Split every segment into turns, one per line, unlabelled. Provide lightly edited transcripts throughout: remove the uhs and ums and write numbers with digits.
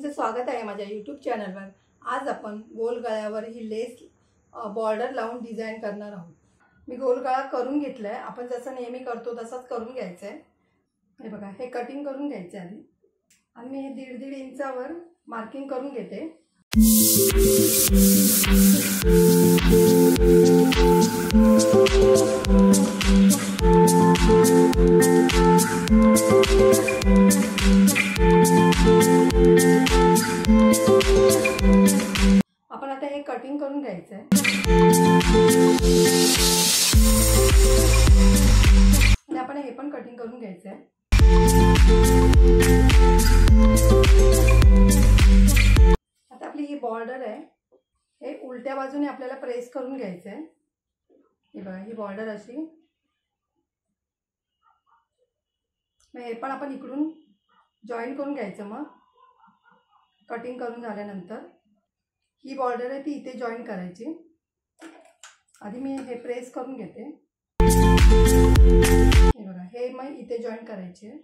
तुमचे स्वागत आहे माझ्या YouTube चॅनलवर। आज आपण गोल गळ्यावर ही लेस बॉर्डर लावून डिझाइन करणार आहोत। मी गोल गळा करून घेतलाय। आपण जसं नेहमी करतो तसंच करून घ्यायचं आहे। हे बघा, हे कटिंग करून घ्यायचं आहे आधी आणि मी 1.5 इंचावर मार्किंग करून घेते। आपण आता हे कटिंग करून घ्यायचं आहे आणि आपण हे पण कटिंग करून घ्यायचं आहे। आता आपली ही बॉर्डर आहे, हे उलट्या बाजूने आपल्याला प्रेस करून घ्यायचं आहे। हे बघा, ही बॉर्डर अशी, मग हे पण आपण इकडून जॉईन करून घ्यायचं। मग कटिंग करून झाल्यानंतर ही बॉर्डर आहे ती इथे जॉईन करायची। आधी मी हे प्रेस करून घेते। हे बघा, हे मग इथे जॉईन करायचे।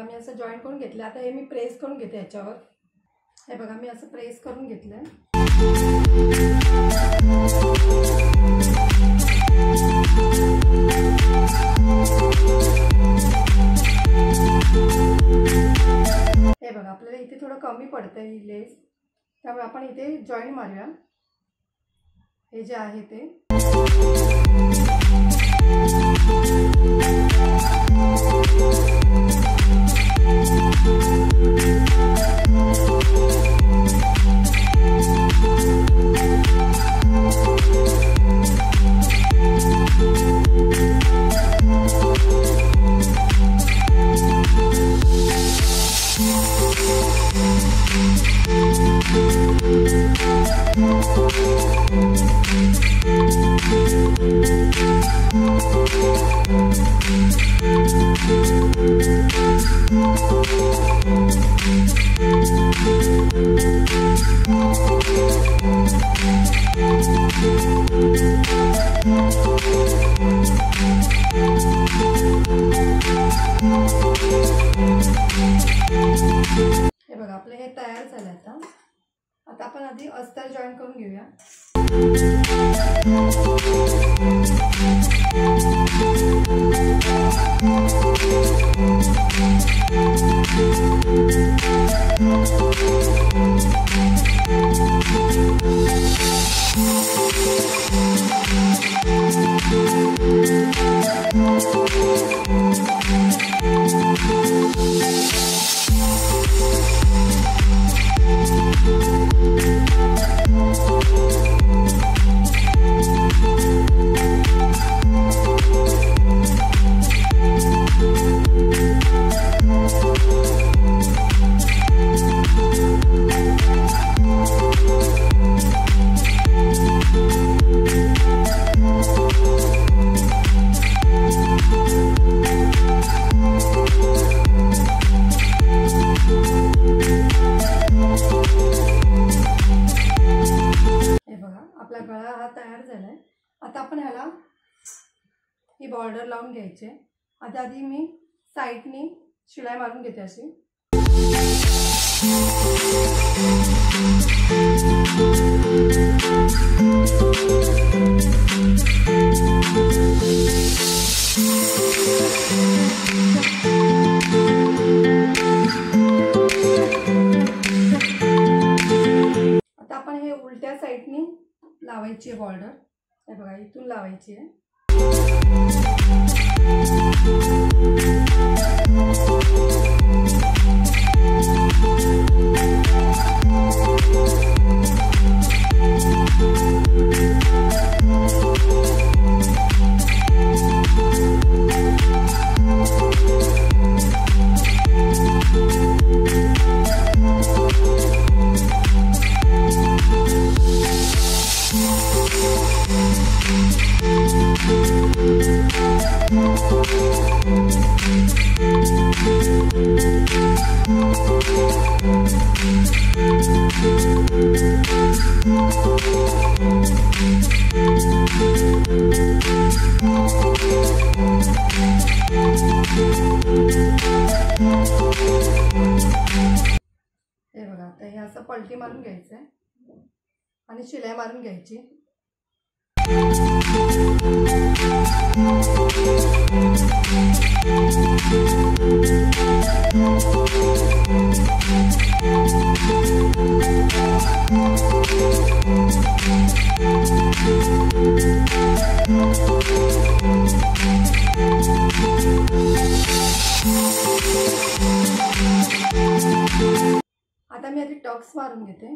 मी असं जॉईन करून घेतलं। आता हे मी प्रेस करून घेते याच्यावर। हे बघा, मी असं प्रेस करून घेतलंय। हे बघा, आपल्याला इथे थोडं कमी पडतंय ही लेस, त्यामुळे आपण इथे जॉईन मारूया। हे जे आहे ते हे बघा, आपलं हे तयार झालं। आता आपण आधी अस्तर जॉईन करून घेऊया। गळा हा तयार झालाय। आता आपण ह्याला ही बॉर्डर लावून घ्यायची। आधी मी साइडनी शिलाई मारून घेते अशी। आता आपण हे उलट्या साइडनी लावायची आहे बॉर्डर। हे बघा, इथून लावायची आहे। हे बघा, आता हे असं पलटी मारून घ्यायचं आहे आणि शिलाई मारून घ्यायची. आता मी आधी टक्स मारून घेते.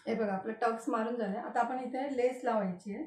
हे बघा, आपलं टक्स मारून झालं. आता आपण इथे लेस लावायची आहे.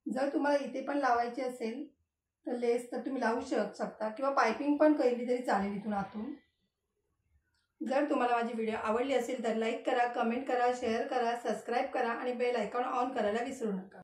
जर तुम्हाला इथे पण लावायची असेल तर लेस तर तुम्ही लावू शकता किंवा पायपिंग पण केली तरी चालेल इथून आतून. जर तुम्हाला माझी व्हिडिओ आवडली असेल तर लाईक करा, कमेंट करा, शेअर करा, सबस्क्राईब करा आणि बेल आयकॉन ऑन करायला विसरू नका.